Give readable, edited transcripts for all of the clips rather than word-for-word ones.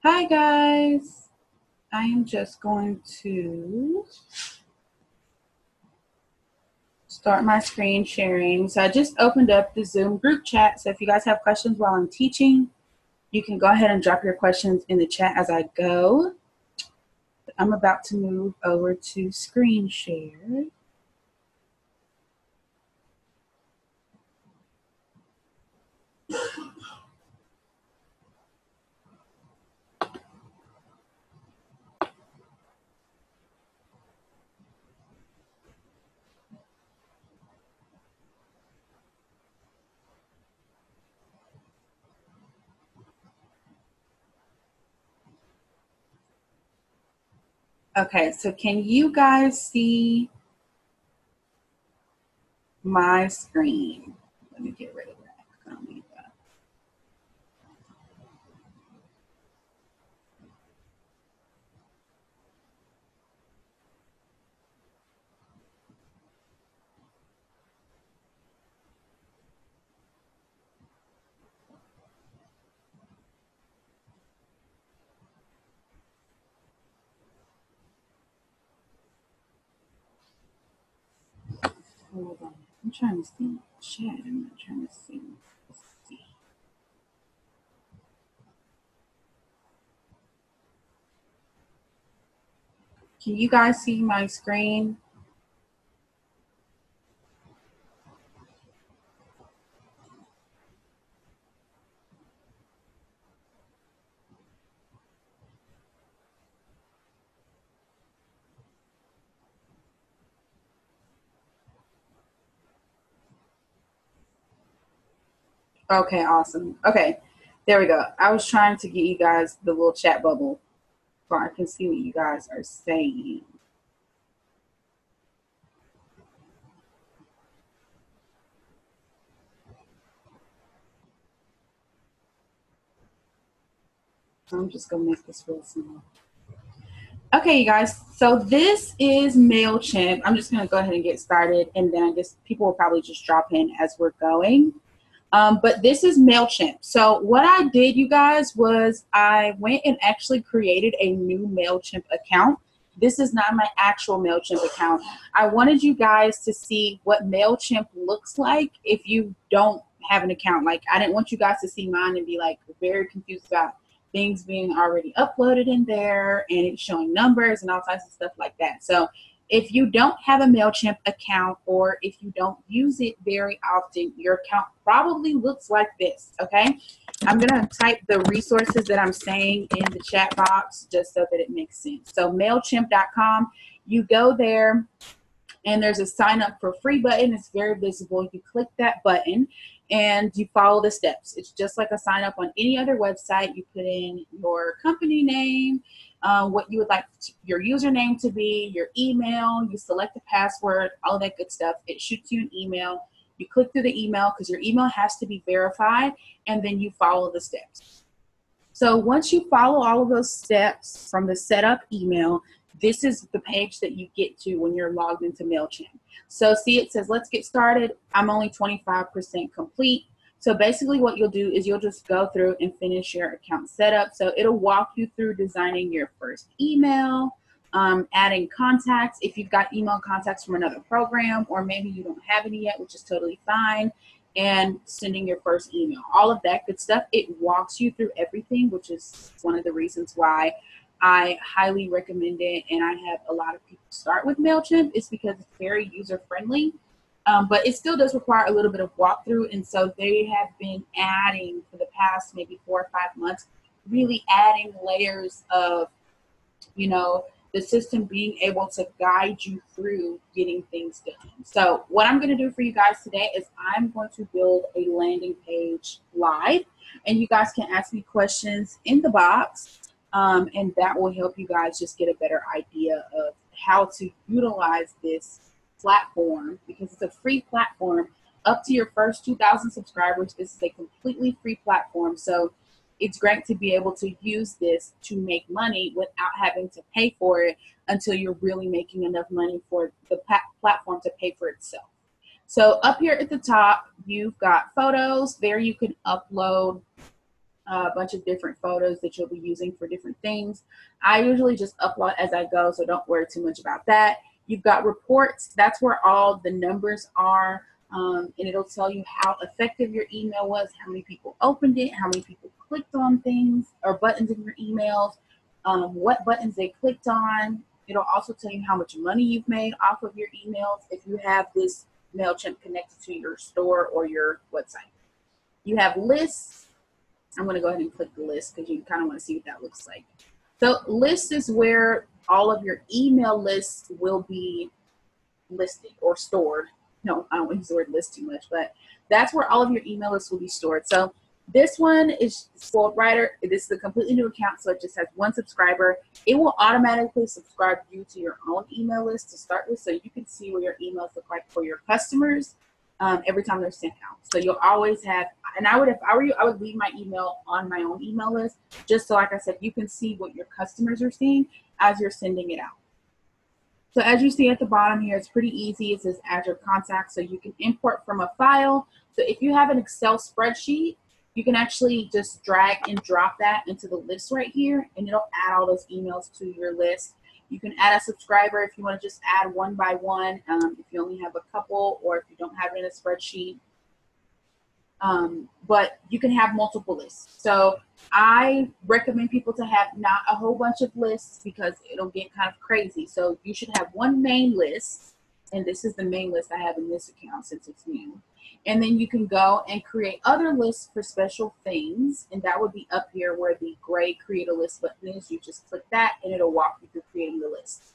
Hi guys, I am just going to start my screen sharing. So I just opened up the Zoom group chat. So if you guys have questions while I'm teaching, you can go ahead and drop your questions in the chat as I go. I'm about to move over to screen share. Okay, so can you guys see my screen? Let me get rid of that. Hold on. I'm trying to see chat. I'm not trying to see. Let's see. Can you guys see my screen? Okay, awesome. Okay, there we go. I was trying to get you guys the little chat bubble so I can see what you guys are saying. I'm just gonna make this real small. Okay, you guys. So this is MailChimp. I'm just gonna go ahead and get started, and then I guess people will probably just drop in as we're going. But this is MailChimp. So what I did, you guys, was I went and actually created a new MailChimp account. This is not my actual MailChimp account. I wanted you guys to see what MailChimp looks like if you don't have an account. Like, I didn't want you guys to see mine and be like very confused about things being already uploaded in there and it's showing numbers and all types of stuff like that. So if you don't have a MailChimp account or if you don't use it very often, your account probably looks like this, okay? I'm going to type the resources that I'm saying in the chat box just so that it makes sense. So MailChimp.com, you go there and there's a sign up for free button. It's very visible. You click that button and you follow the steps. It's just like a sign up on any other website. You put in your company name, what you would like your username to be, your email, you select the password, all that good stuff. It shoots you an email. You click through the email because your email has to be verified, and then you follow the steps. So once you follow all of those steps from the setup email, this is the page that you get to when you're logged into MailChimp. So see, it says, let's get started. I'm only 25% complete. So basically what you'll do is you'll just go through and finish your account setup. So it'll walk you through designing your first email, adding contacts if you've got email contacts from another program, or maybe you don't have any yet, which is totally fine, and sending your first email, all of that good stuff. It walks you through everything, which is one of the reasons why I highly recommend it. And I have a lot of people start with MailChimp. It's because it's very user friendly, but it still does require a little bit of walkthrough. And so they have been adding for the past maybe 4 or 5 months, really adding layers of, you know, the system being able to guide you through getting things done. So what I'm going to do for you guys today is I'm going to build a landing page live, and you guys can ask me questions in the box, and that will help you guys just get a better idea of how to utilize this platform, because it's a free platform. Up to your first 2,000 subscribers, this is a completely free platform. So it's great to be able to use this to make money without having to pay for it until you're really making enough money for the platform to pay for itself. So up here at the top, you've got photos. There you can upload a bunch of different photos that you'll be using for different things. I usually just upload as I go, so don't worry too much about that. You've got reports. That's where all the numbers are, and it'll tell you how effective your email was, how many people opened it, how many people clicked on things or buttons in your emails, what buttons they clicked on. It'll also tell you how much money you've made off of your emails if you have this MailChimp connected to your store or your website. You have lists. I'm going to go ahead and click the list because you kind of want to see what that looks like. So lists is where all of your email lists will be listed or stored. No, I don't want to use the word list too much, but that's where all of your email lists will be stored. So this one is Spoiled Writer. This is a completely new account, so it just has one subscriber. It will automatically subscribe you to your own email list to start with, so you can see what your emails look like for your customers every time they're sent out. So you'll always have, and I would, if I were you, I would leave my email on my own email list, just so, like I said, you can see what your customers are seeing as you're sending it out. So as you see at the bottom here, it's pretty easy. It says add your contacts, so you can import from a file. So if you have an Excel spreadsheet, you can actually just drag and drop that into the list right here, and it'll add all those emails to your list. You can add a subscriber if you want to just add one by one, if you only have a couple, or if you don't have it in a spreadsheet. But you can have multiple lists. So I recommend people to have not a whole bunch of lists because it'll get kind of crazy. So you should have one main list, and this is the main list I have in this account since it's new. And then you can go and create other lists for special things, and that would be up here where the gray create a list button is. You just click that and it'll walk you through creating the list.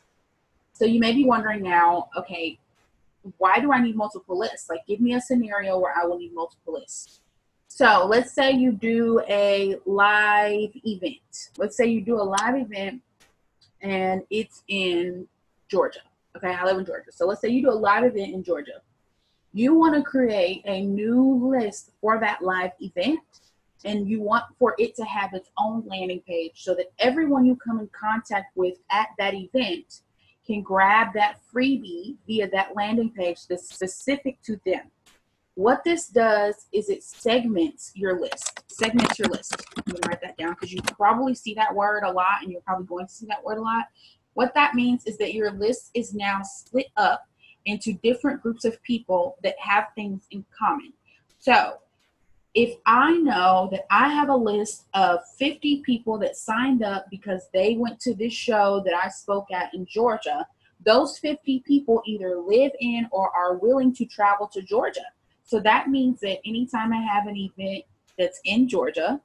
So you may be wondering now, okay, why do I need multiple lists? Like, give me a scenario where I will need multiple lists. So let's say you do a live event. Let's say you do a live event and it's in Georgia. Okay, I live in Georgia. So let's say you do a live event in Georgia. You want to create a new list for that live event, and you want for it to have its own landing page so that everyone you come in contact with at that event can grab that freebie via that landing page that's specific to them. What this does is it segments your list. Segments your list. I'm going to write that down because you probably see that word a lot, and you're probably going to see that word a lot. What that means is that your list is now split up into different groups of people that have things in common. So if I know that I have a list of 50 people that signed up because they went to this show that I spoke at in Georgia, those 50 people either live in or are willing to travel to Georgia. So that means that anytime I have an event that's in Georgia,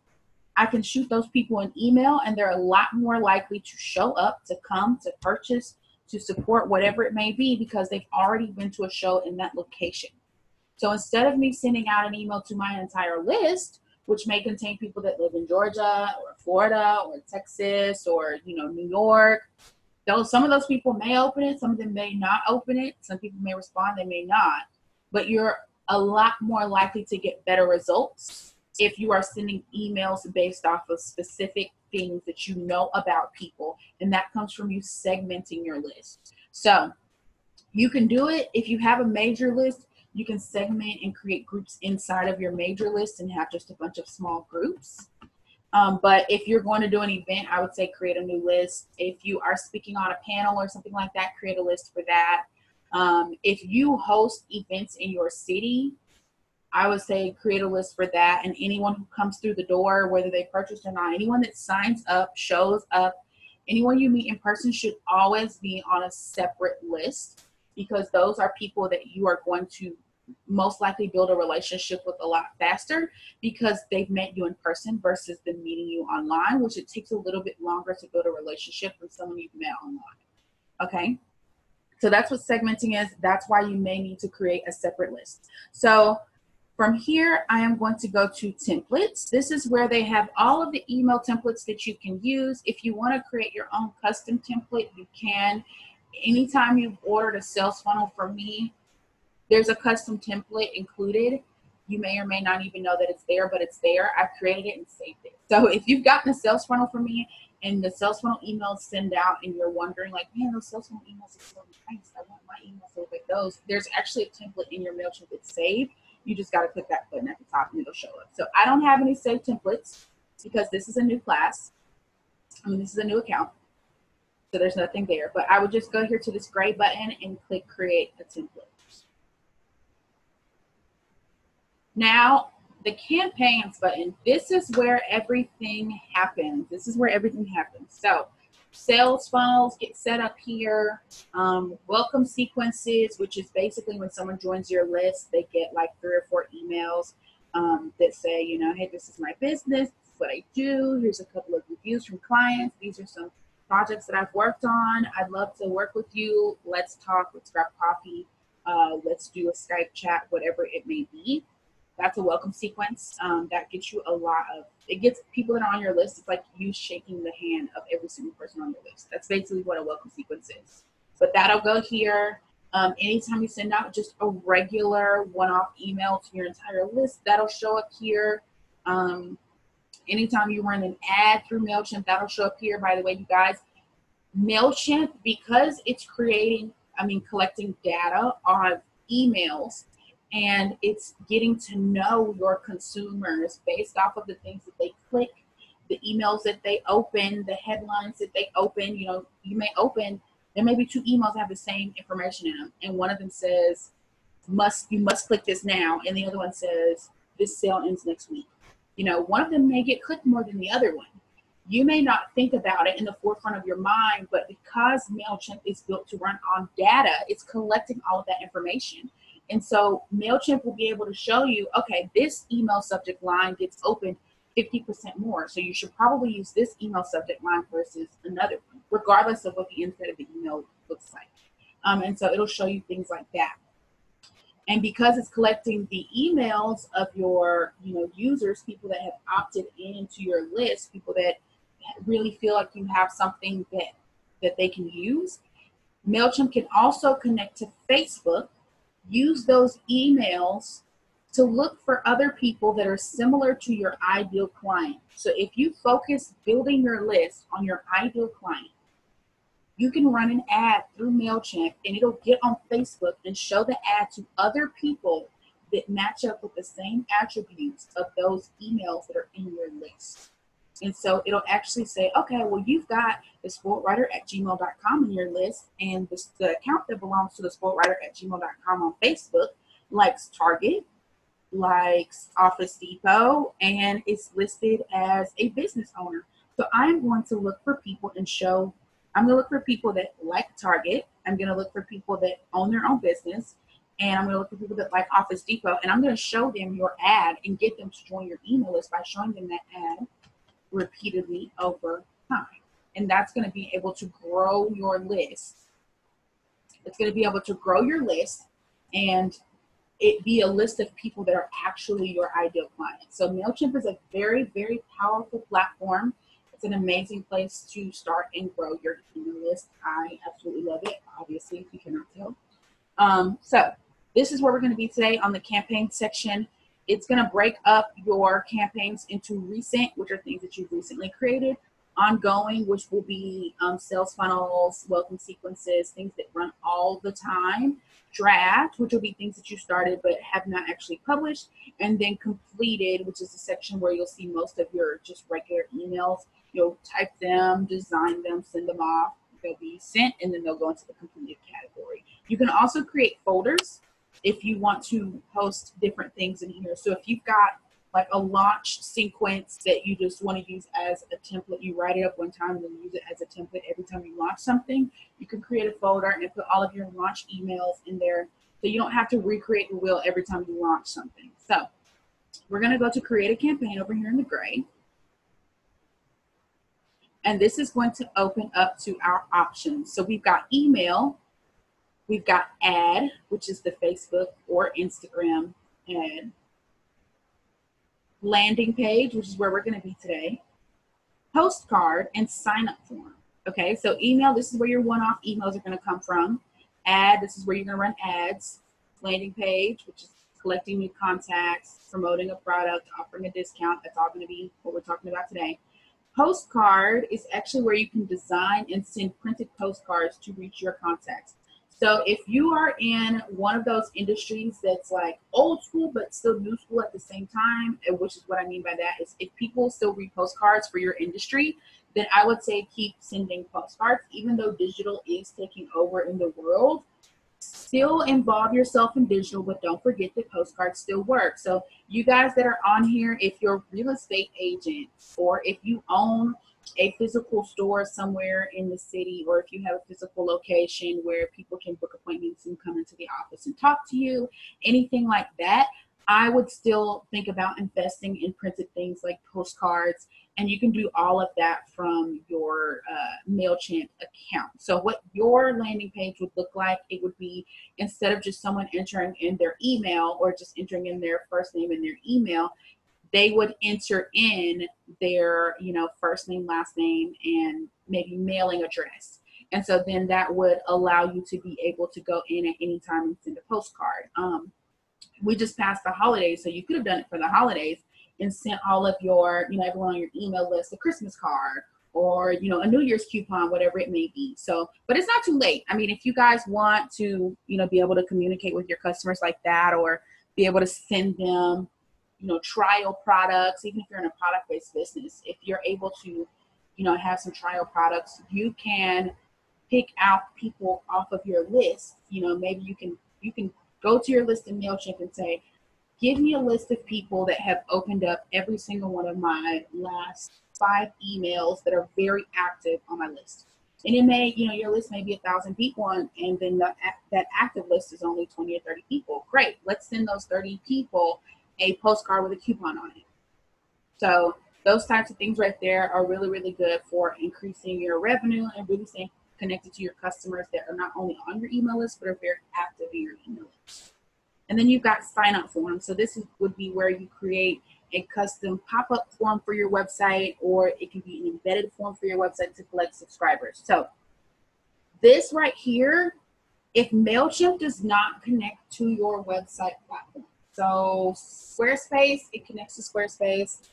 I can shoot those people an email, and they're a lot more likely to show up, to come, to purchase, to support whatever it may be, because they've already been to a show in that location. So instead of me sending out an email to my entire list, which may contain people that live in Georgia or Florida or Texas or, you know, New York, some of those people may open it, some of them may not open it, some people may respond, they may not, but you're a lot more likely to get better results if you are sending emails based off of specific things that you know about people, and that comes from you segmenting your list. So you can do it if you have a major list. You can segment and create groups inside of your major list and have just a bunch of small groups. But if you're going to do an event, I would say create a new list. If you are speaking on a panel or something like that, create a list for that. If you host events in your city, I would say create a list for that, and anyone who comes through the door, whether they purchased or not, anyone that signs up, shows up, anyone you meet in person should always be on a separate list, because those are people that you are going to most likely build a relationship with a lot faster because they've met you in person versus them meeting you online, which it takes a little bit longer to build a relationship with someone you've met online. Okay? So that's what segmenting is. That's why you may need to create a separate list. So from here, I am going to go to templates. This is where they have all of the email templates that you can use. If you want to create your own custom template, you can. Anytime you've ordered a sales funnel from me, there's a custom template included. You may or may not even know that it's there, but it's there. I've created it and saved it. So if you've gotten a sales funnel from me and the sales funnel emails send out and you're wondering like, man, those sales funnel emails are so nice, I want my emails to look like those, there's actually a template in your MailChimp that's saved. You just got to click that button at the top and it'll show up. So I don't have any saved templates. because this is a new class. This is a new account, so there's nothing there. But I would just go here to this gray button and click create a template. Now, the campaigns button, this is where everything happens. This is where everything happens. So sales funnels get set up here. Welcome sequences, which is basically when someone joins your list, they get like 3 or 4 emails that say, you know, hey, this is my business, this is what I do. Here's a couple of reviews from clients. These are some projects that I've worked on. I'd love to work with you. Let's talk. Let's grab coffee. Let's do a Skype chat, whatever it may be. That's a welcome sequence. That gets you a lot of, it gets people that are on your list. It's like you shaking the hand of every single person on your list. That's basically what a welcome sequence is. But that'll go here. Anytime you send out just a regular one-off email to your entire list, that'll show up here. Anytime you run an ad through MailChimp, that'll show up here. By the way, you guys, MailChimp, because it's collecting data on emails, and it's getting to know your consumers based off of the things that they click, the emails that they open, the headlines that they open. You know, you may open, there may be 2 emails that have the same information in them, and one of them says, you must click this now, and the other one says, this sale ends next week. You know, one of them may get clicked more than the other one. You may not think about it in the forefront of your mind, but because MailChimp is built to run on data, it's collecting all of that information. And so MailChimp will be able to show you, okay, this email subject line gets opened 50% more. So you should probably use this email subject line versus another one, regardless of what the inside of the email looks like. And so it'll show you things like that. And because it's collecting the emails of your, users, people that have opted into your list, people that really feel like you have something that they can use, MailChimp can also connect to Facebook, use those emails to look for other people that are similar to your ideal client. So if you focus building your list on your ideal client, you can run an ad through MailChimp and it'll get on Facebook and show the ad to other people that match up with the same attributes of those emails that are in your list. And so it'll actually say, okay, well, you've got the spoiledwriter@gmail.com in your list, and the account that belongs to the spoiledwriter@gmail.com on Facebook likes Target, likes Office Depot, and is listed as a business owner. So I'm going to look for people I'm going to look for people that like Target. I'm going to look for people that own their own business, and I'm going to look for people that like Office Depot, and I'm going to show them your ad and get them to join your email list by showing them that ad repeatedly over time. And that's going to be able to grow your list. It's going to be able to grow your list and it be a list of people that are actually your ideal clients. So MailChimp is a very, very powerful platform. It's an amazing place to start and grow your email list. I absolutely love it, obviously, if you cannot tell. So this is where we're going to be today on the campaign section. It's going to break up your campaigns into recent, which are things that you've recently created, ongoing, which will be sales funnels, welcome sequences, things that run all the time, draft, which will be things that you started but have not actually published, and then completed, which is the section where you'll see most of your just regular emails. You'll type them, design them, send them off. They'll be sent, and then they'll go into the completed category. You can also create folders if you want to post different things in here. So if you've got like a launch sequence that you just want to use as a template, you write it up one time and then use it as a template every time you launch something, you can create a folder and put all of your launch emails in there so you don't have to recreate the wheel every time you launch something. So we're going to go to create a campaign over here in the gray. And this is going to open up to our options. So we've got email, we've got ad, which is the Facebook or Instagram ad, landing page, which is where we're going to be today, postcard, and sign up form. Okay, so email, this is where your one-off emails are going to come from. Ad, this is where you're going to run ads. Landing page, which is collecting new contacts, promoting a product, offering a discount. That's all going to be what we're talking about today. Postcard is actually where you can design and send printed postcards to reach your contacts. So if you are in one of those industries that's like old school but still new school at the same time, which is what I mean by that is if people still read postcards for your industry, then I would say keep sending postcards, even though digital is taking over in the world. Still involve yourself in digital, but don't forget that postcards still work. So you guys that are on here, if you're a real estate agent or if you own a physical store somewhere in the city, or if you have a physical location where people can book appointments and come into the office and talk to you, anything like that, I would still think about investing in printed things like postcards, and you can do all of that from your MailChimp account. So what your landing page would look like, it would be, instead of just someone entering in their email or just entering in their first name and their email, they would enter in their, first name, last name, and maybe mailing address. And so then that would allow you to be able to go in at any time and send a postcard. We just passed the holidays, so you could have done it for the holidays and sent all of your, everyone on your email list a Christmas card or, a New Year's coupon, whatever it may be. So, but it's not too late. I mean, if you guys want to, be able to communicate with your customers like that, or be able to send them, trial products, even if you're in a product-based business, if you're able to, have some trial products, you can pick out people off of your list. Maybe you can go to your list in MailChimp and say, give me a list of people that have opened up every single one of my last 5 emails that are very active on my list. And it may, your list may be 1,000 people, and then that active list is only 20 or 30 people. Great. Let's send those 30 people a postcard with a coupon on it. So those types of things right there are really, really good for increasing your revenue and really staying connected to your customers that are not only on your email list, but are very active in your email list. And then you've got sign up forms. So this would be where you create a custom pop-up form for your website, or it can be an embedded form for your website to collect subscribers. So this right here, if MailChimp does not connect to your website platform, so Squarespace, it connects to Squarespace.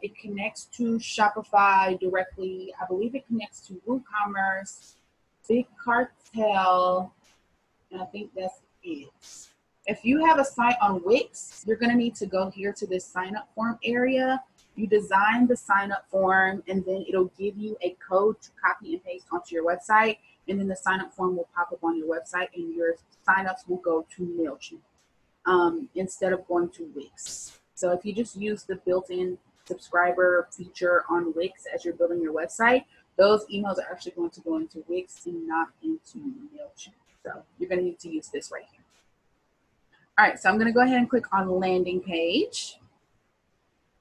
It connects to Shopify directly. I believe it connects to WooCommerce, Big Cartel, and I think that's it. If you have a site on Wix, you're going to need to go here to this sign up form area. You design the sign up form, and then it'll give you a code to copy and paste onto your website. And then the sign up form will pop up on your website, and your signups will go to MailChimp instead of going to Wix. So if you just use the built-in subscriber feature on Wix as you're building your website, those emails are actually going to go into Wix and not into MailChimp. So you're going to need to use this right here. All right, so I'm going to go ahead and click on landing page.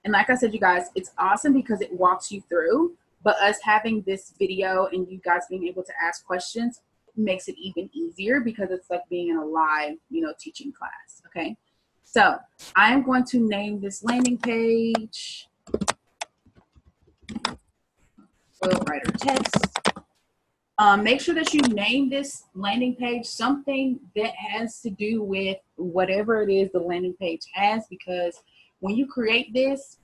And like I said, you guys, it's awesome because it walks you through, but us having this video and you guys being able to ask questions makes it even easier because it's like being in a live, teaching class, okay? So I'm going to name this landing page Soil Writer Test. Make sure that you name this landing page something that has to do with whatever it is the landing page has, because when you create this,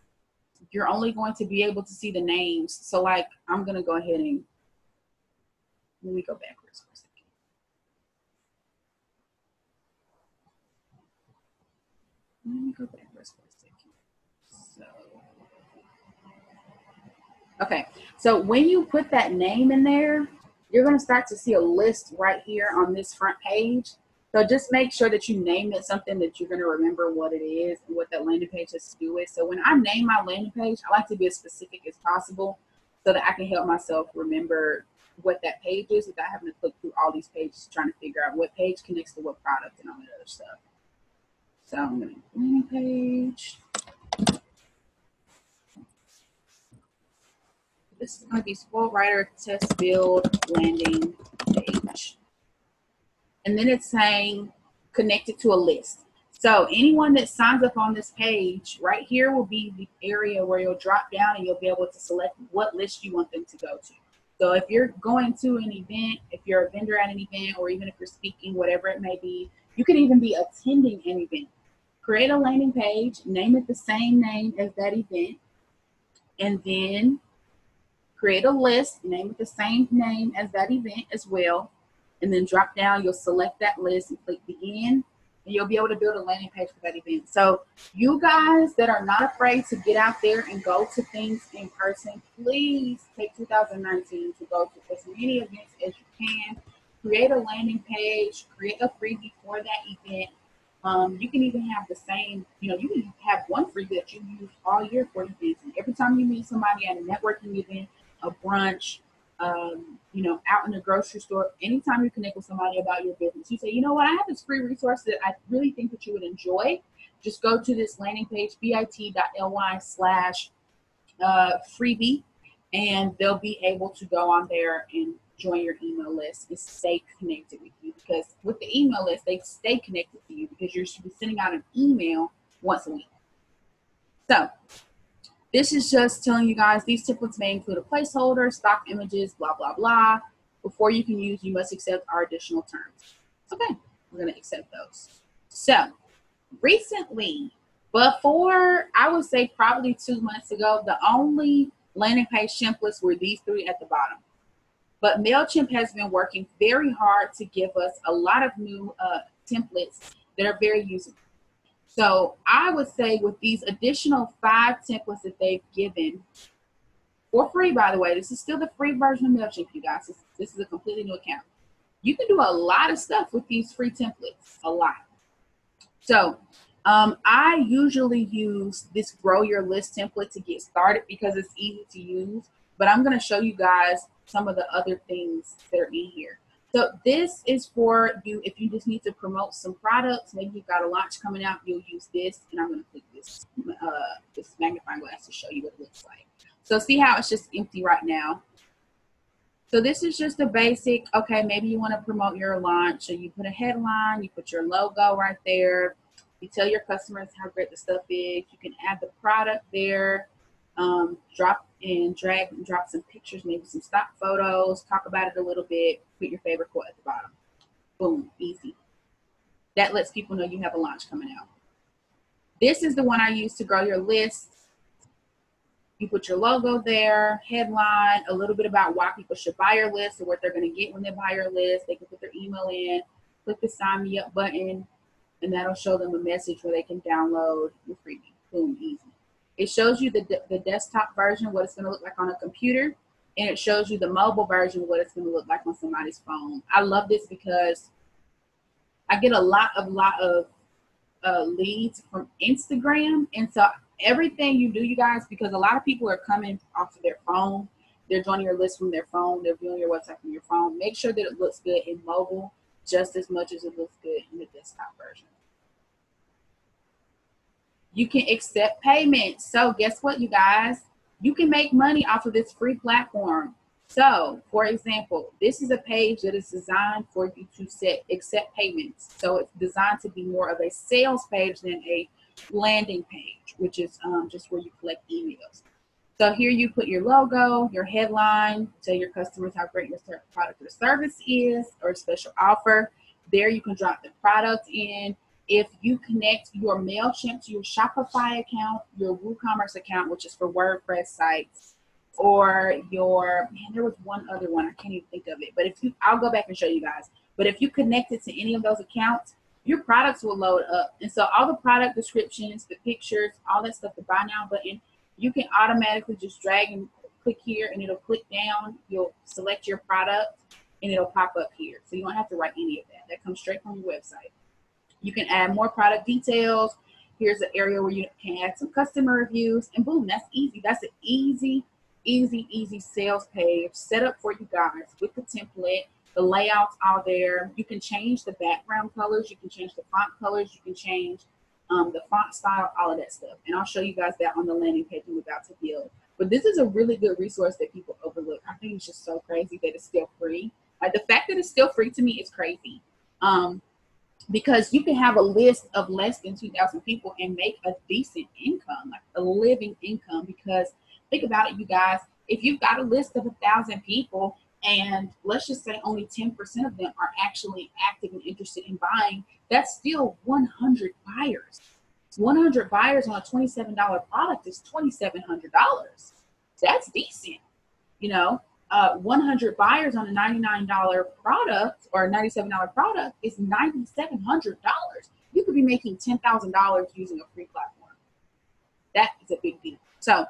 you're only going to be able to see the names. So like, I'm going to go ahead and let me go backwards for a second. Let me go backwards for a second. Okay, so when you put that name in there, you're going to start to see a list right here on this front page. So just make sure that you name it something that you're going to remember what it is and what that landing page has to do with. So when I name my landing page, I like to be as specific as possible so that I can help myself remember what that page is without having to click through all these pages trying to figure out what page connects to what product and all that other stuff. So I'm going to landing page. This is going to be Soil Writer Test Build landing page. And then it's saying connected to a list. So anyone that signs up on this page right here will be the area where you'll drop down and you'll be able to select what list you want them to go to. So if you're going to an event, if you're a vendor at an event, or even if you're speaking, whatever it may be, you could even be attending an event. Create a landing page, name it the same name as that event, and then create a list, name it the same name as that event as well, and then drop down, you'll select that list and click begin, and you'll be able to build a landing page for that event. So you guys that are not afraid to get out there and go to things in person, please take 2019 to go to as many events as you can. Create a landing page, create a freebie for that event. You can even have the same, you can have one freebie that you use all year for events. And every time you meet somebody at a networking event, a brunch, out in the grocery store, anytime you connect with somebody about your business, you say, you know what, I have this free resource that I really think that you would enjoy. Just go to this landing page, bit.ly/freebie, and they'll be able to go on there and join your email list and stay connected with you. Because with the email list, they stay connected to you because you're sending out an email once a week. So this is just telling you guys these templates may include a placeholder, stock images, blah, blah, blah. Before you can use, you must accept our additional terms. Okay, we're going to accept those. So recently, before, I would say probably 2 months ago, the only landing page templates were these three at the bottom. But MailChimp has been working very hard to give us a lot of new templates that are very usable. So I would say with these additional 5 templates that they've given, for free, by the way, this is still the free version of MailChimp, you guys. This is a completely new account. You can do a lot of stuff with these free templates, a lot. So I usually use this Grow Your List template to get started because it's easy to use. But I'm going to show you guys some of the other things that are in here. So this is for you if you just need to promote some products. Maybe you've got a launch coming out, you'll use this. And I'm going to click this magnifying glass to show you what it looks like. So see how it's just empty right now. So this is just a basic, okay, maybe you want to promote your launch. So you put a headline, you put your logo right there. You tell your customers how great the stuff is. You can add the product there. Drag and drop some pictures, maybe some stock photos, talk about it a little bit, put your favorite quote at the bottom. Boom, easy. That lets people know you have a launch coming out. This is the one I use to grow your list. You put your logo there, headline, a little bit about why people should buy your list or what they're going to get when they buy your list. They can put their email in, click the sign me up button, and that'll show them a message where they can download your freebie. Boom, easy. It shows you the desktop version, what it's going to look like on a computer, and it shows you the mobile version, what it's going to look like on somebody's phone. I love this because I get a lot of leads from Instagram, and so everything you do, you guys, because a lot of people are coming off of their phone, they're joining your list from their phone, they're viewing your website from your phone. Make sure that it looks good in mobile just as much as it looks good in the desktop version. You can accept payments. So guess what, you guys? You can make money off of this free platform. So, for example, this is a page that is designed for you to accept payments. So it's designed to be more of a sales page than a landing page, which is just where you collect emails. So here you put your logo, your headline, tell your customers how great your product or service is, or a special offer. There you can drop the product in. If you connect your MailChimp to your Shopify account, your WooCommerce account, which is for WordPress sites, or your, there was one other one, I can't even think of it, but I'll go back and show you guys. But if you connect it to any of those accounts, your products will load up. And so all the product descriptions, the pictures, all that stuff, the buy now button, you can automatically just drag and click here and it'll click down. You'll select your product and it'll pop up here. So you don't have to write any of that. That comes straight from your website. You can add more product details. Here's an area where you can add some customer reviews, and boom, that's easy. That's an easy sales page set up for you guys with the template, the layouts all there. You can change the background colors. You can change the font colors. You can change the font style, all of that stuff. And I'll show you guys that on the landing page I'm about to build. But this is a really good resource that people overlook. I think it's just so crazy that it's still free. Like, the fact that it's still free to me is crazy. Because you can have a list of less than 2,000 people and make a decent income, like a living income. Because think about it, you guys, if you've got a list of 1,000 people and let's just say only 10% of them are actually active and interested in buying, that's still 100 buyers. 100 buyers on a $27 product is $2,700. That's decent, you know? 100 buyers on a $99 product or $97 product is $9,700. You could be making $10,000 using a free platform. That is a big deal. So,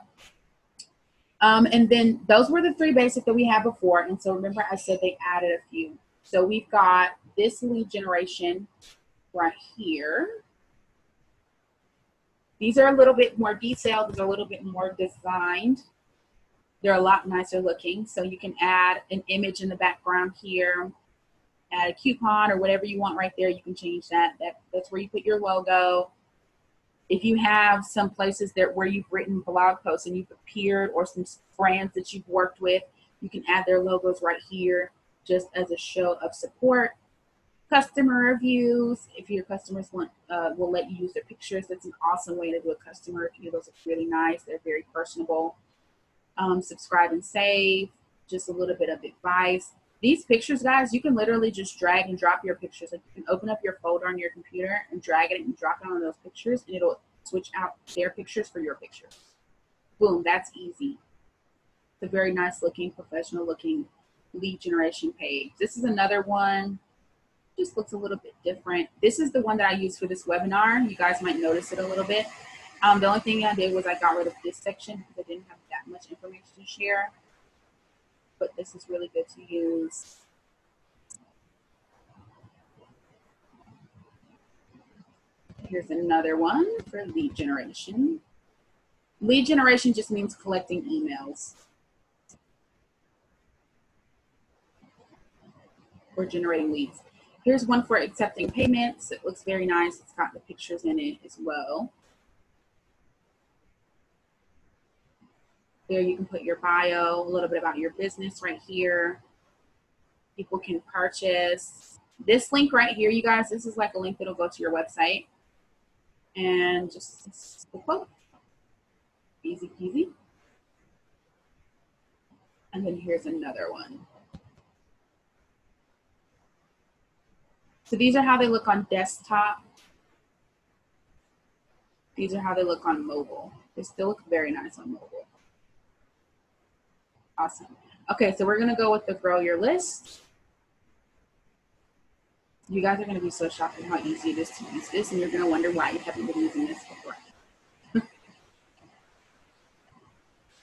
and then those were the 3 basic that we had before. And so remember I said they added a few. So we've got this lead generation right here. These are a little bit more detailed. These are a little bit more designed. They're a lot nicer looking. So you can add an image in the background here, add a coupon or whatever you want right there. You can change that. That's where you put your logo. If you have some places where you've written blog posts and you've appeared, or some brands that you've worked with, you can add their logos right here just as a show of support. Customer reviews, if your customers will let you use their pictures, that's an awesome way to do a customer review. Those are really nice. They're very personable. Subscribe and save, just a little bit of advice. These pictures, guys, you can literally just drag and drop your pictures. Like, you can open up your folder on your computer and drag it and drop it on those pictures, and it'll switch out their pictures for your pictures. Boom, that's easy. It's a very nice looking, professional looking lead generation page. This is another one. Just looks a little bit different. This is the one that I used for this webinar. You guys might notice it a little bit. The only thing I did was I got rid of this section because I didn't have that much information to share. But this is really good to use. Here's another one for lead generation. Lead generation just means collecting emails or generating leads. Here's one for accepting payments. It looks very nice. It's got the pictures in it as well. There you can put your bio, a little bit about your business right here. People can purchase. This link right here, you guys, this is like a link that'll go to your website. And just a quote. Easy peasy. And then here's another one. So these are how they look on desktop. These are how they look on mobile. They still look very nice on mobile. Awesome. Okay, so we're gonna go with the grow your list. You guys are gonna be so shocked at how easy it is to use this, and you're gonna wonder why you haven't been using this before.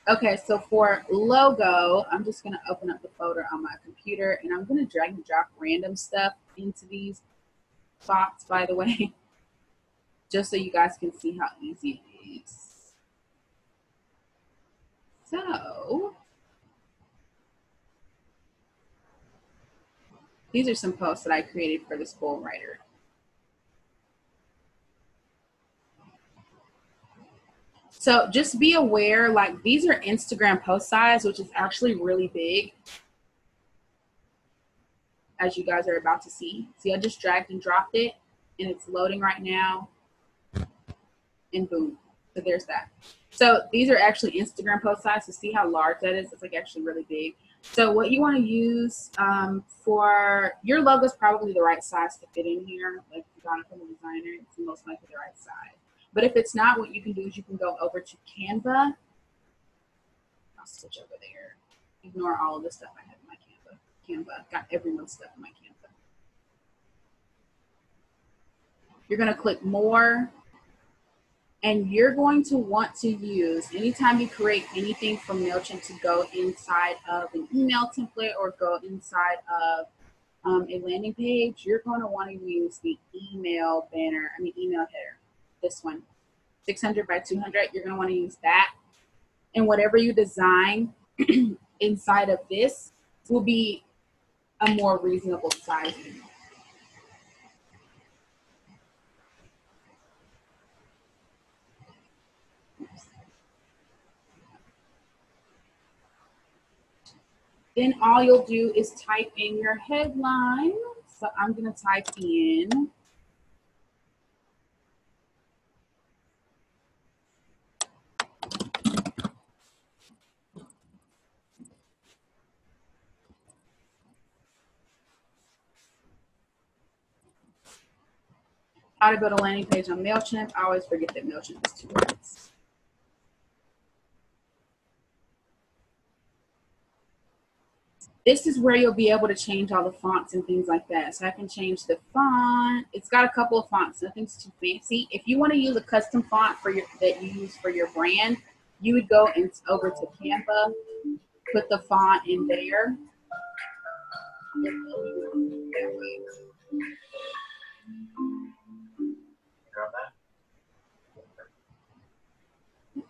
Okay, so for logo, I'm just gonna open up the folder on my computer, and I'm gonna drag and drop random stuff into these spots, by the way, just so you guys can see how easy it is. So, these are some posts that I created for the school writer. So just be aware, like, these are Instagram post size, which is actually really big, as you guys are about to see. See, I just dragged and dropped it, and it's loading right now, and boom. So there's that. So these are actually Instagram post size, so see how large that is? It's like actually really big. So what you want to use for your logo is probably the right size to fit in here. Like, you got it from the designer, it's most likely the right size. But if it's not, what you can do is you can go over to Canva. I'll switch over there. Ignore all of the stuff I have in my Canva. Got everyone's stuff in my Canva. You're going to click more, and you're going to want to use, anytime you create anything from MailChimp, to go inside of an email template or go inside of a landing page, you're going to want to use the email banner, email header. This one, 600 by 200, you're going to want to use that. And whatever you design inside of this will be a more reasonable sizing. Then all you'll do is type in your headline. So I'm going to type in how to build a landing page on MailChimp. I always forget that MailChimp is 2 words. This is where you'll be able to change all the fonts and things like that. So I can change the font. It's got a couple of fonts, nothing's too fancy. If you want to use a custom font for your that you use for your brand, you would go over to Canva, put the font in there.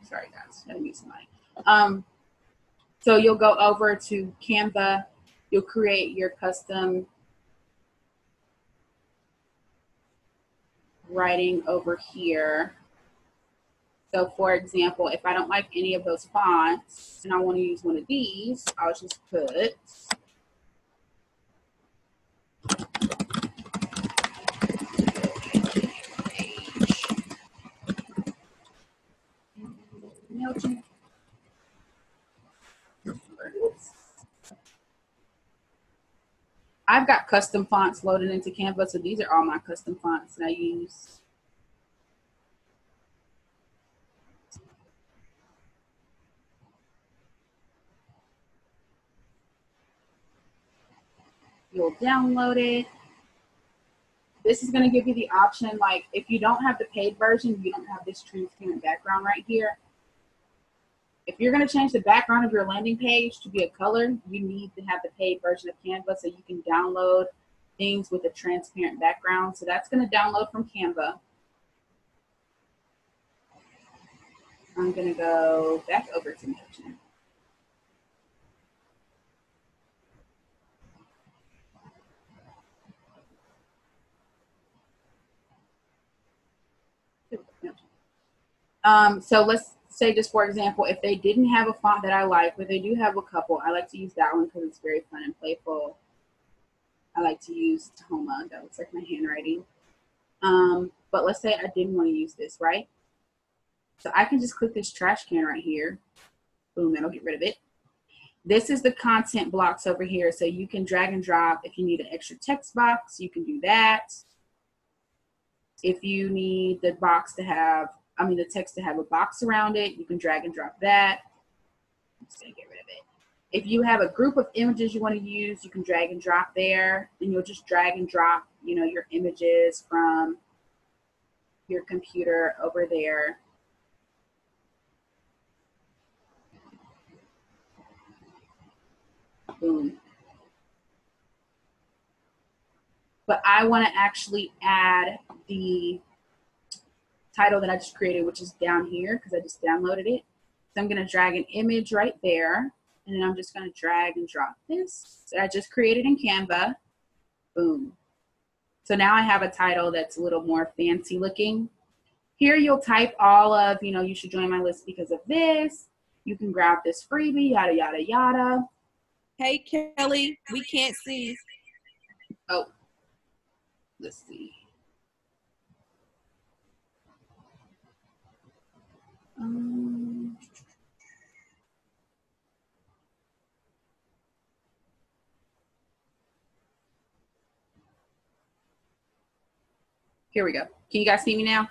Sorry guys, let me mute somebody. So you'll go over to Canva, you'll create your custom writing over here. So for example, if I don't like any of those fonts and I want to use one of these, I'll just put MailChimp. I've got custom fonts loaded into Canva, so these are all my custom fonts that I use. You'll download it. This is going to give you the option, like if you don't have the paid version, you don't have this transparent background right here. If you're going to change the background of your landing page to be a color, you need to have the paid version of Canva so you can download things with a transparent background. So that's going to download from Canva. I'm going to go back over to MailChimp. So let's say just for example, if they didn't have a font that I like, but they do have a couple, I like to use that one because it's very fun and playful. I like to use Tahoma, that looks like my handwriting. But let's say I didn't want to use this, right? So I can just click this trash can right here. Boom, that'll get rid of it. This is the content blocks over here. So you can drag and drop. If you need an extra text box, you can do that. If you need the box to have, the text to have a box around it, you can drag and drop that. I'm just gonna get rid of it. If you have a group of images you want to use, you can drag and drop there, and you'll just drag and drop, your images from your computer over there. Boom. But I want to actually add the title that I just created, which is down here because I just downloaded it. So I'm going to drag an image right there, and then I'm just going to drag and drop this that I just created in Canva. Boom. So now I have a title that's a little more fancy looking. Here you'll type all of, you should join my list because of this. You can grab this freebie, yada, yada, yada. Hey, Kelly, we can't see. Oh, let's see. Here we go. Can you guys see me now?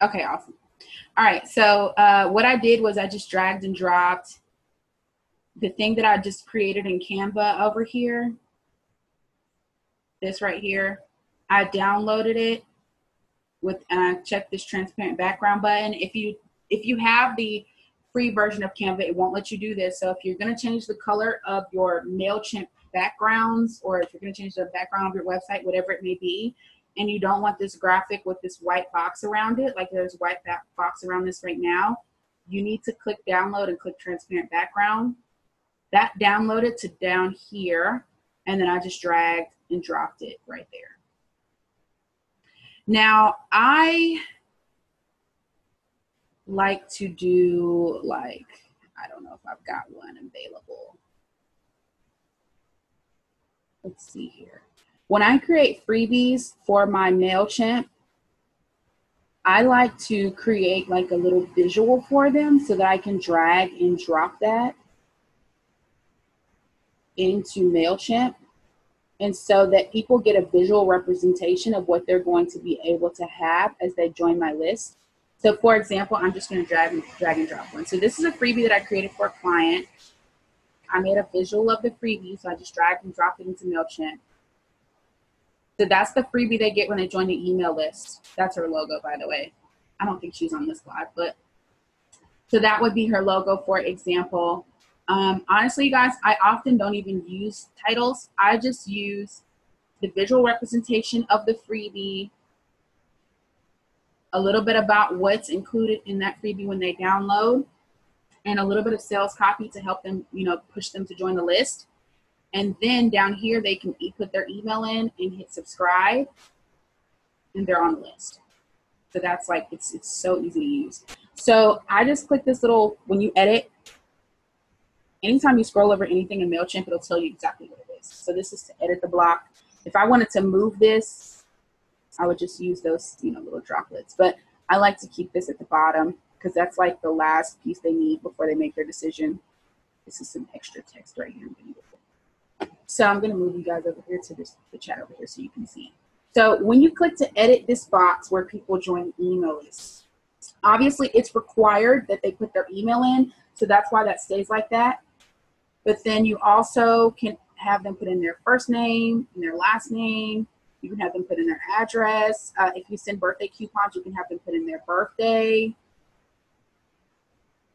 Okay, awesome. All right, so what I did was I just dragged and dropped the thing that I just created in Canva over here. This right here. I downloaded it and I checked this transparent background button. If you have the free version of Canva, it won't let you do this. So if you're going to change the color of your MailChimp backgrounds, or if you're going to change the background of your website, whatever it may be, and you don't want this graphic with this white box around it, like there's a white box around this right now, you need to click download and click transparent background. That downloaded to down here, and then I just dragged and dropped it right there. Now, I like to do I don't know if I've got one available. Let's see here. When I create freebies for my MailChimp, I like to create like a little visual for them so that I can drag and drop that into MailChimp. And so that people get a visual representation of what they're going to be able to have as they join my list. So for example, I'm just going to drag and drop one. So this is a freebie that I created for a client. I made a visual of the freebie, so I just dragged and dropped it into MailChimp. So that's the freebie they get when they join the email list. That's her logo, by the way. I don't think she's on this slide, but so that would be her logo, for example. Honestly, you guys, I often don't even use titles. I just use the visual representation of the freebie, a little bit about what's included in that freebie when they download, and a little bit of sales copy to help them, push them to join the list. And then down here, they can put their email in and hit subscribe, and they're on the list. So that's like, it's so easy to use. So I just click this little, when you edit, anytime you scroll over anything in MailChimp, it'll tell you exactly what it is. So this is to edit the block. If I wanted to move this, I would just use those, little droplets. But I like to keep this at the bottom because that's like the last piece they need before they make their decision. This is some extra text right here. So I'm going to move you guys over here to the chat over here so you can see. So when you click to edit this box where people join email lists, obviously it's required that they put their email in. So that's why that stays like that. But then you also can have them put in their first name and their last name. You can have them put in their address. If you send birthday coupons, you can have them put in their birthday.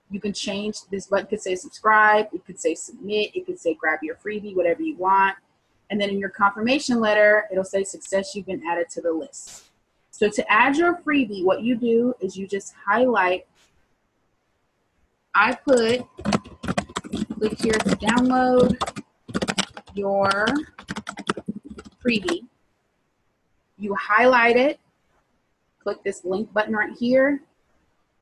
You can change this button. Could say subscribe. It could say submit. It could say grab your freebie, whatever you want. And then in your confirmation letter, it'll say success, you've been added to the list. So to add your freebie, what you do is you just highlight. I click here to download your freebie. You highlight it, click this link button right here.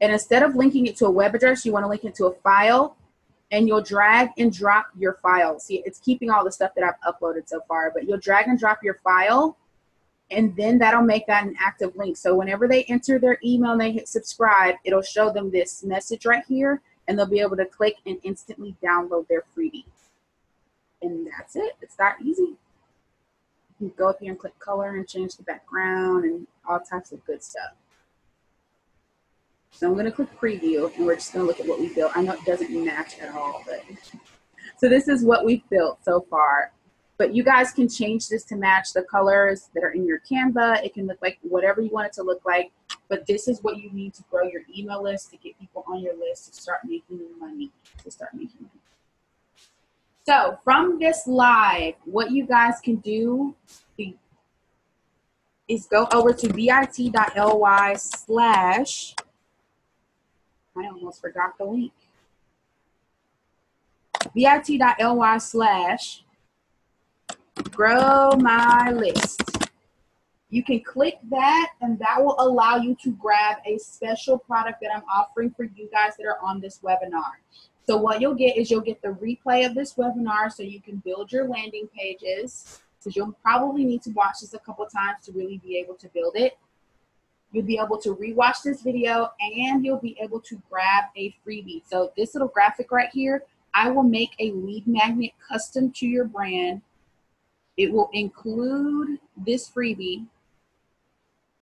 And instead of linking it to a web address, you want to link it to a file, and you'll drag and drop your file. See, it's keeping all the stuff that I've uploaded so far, but you'll drag and drop your file, and then that'll make that an active link. So whenever they enter their email and they hit subscribe, it'll show them this message right here, and they'll be able to click and instantly download their freebie. And that's it. It's that easy. You can go up here and click color and change the background and all types of good stuff. So I'm going to click preview, and we're just going to look at what we built. I know it doesn't match at all, but so this is what we've built so far. But you guys can change this to match the colors that are in your Canva. It can look like whatever you want it to look like. But this is what you need to grow your email list, to get people on your list, to start making money. So from this live, what you guys can do is go over to bit.ly/ I almost forgot the link. bit.ly/ grow my list. You can click that, and that will allow you to grab a special product that I'm offering for you guys that are on this webinar. So what you'll get is you'll get the replay of this webinar so you can build your landing pages, because you'll probably need to watch this a couple times to really be able to build it. You'll be able to rewatch this video, and you'll be able to grab a freebie. So this little graphic right here, I will make a lead magnet custom to your brand. It will include this freebie,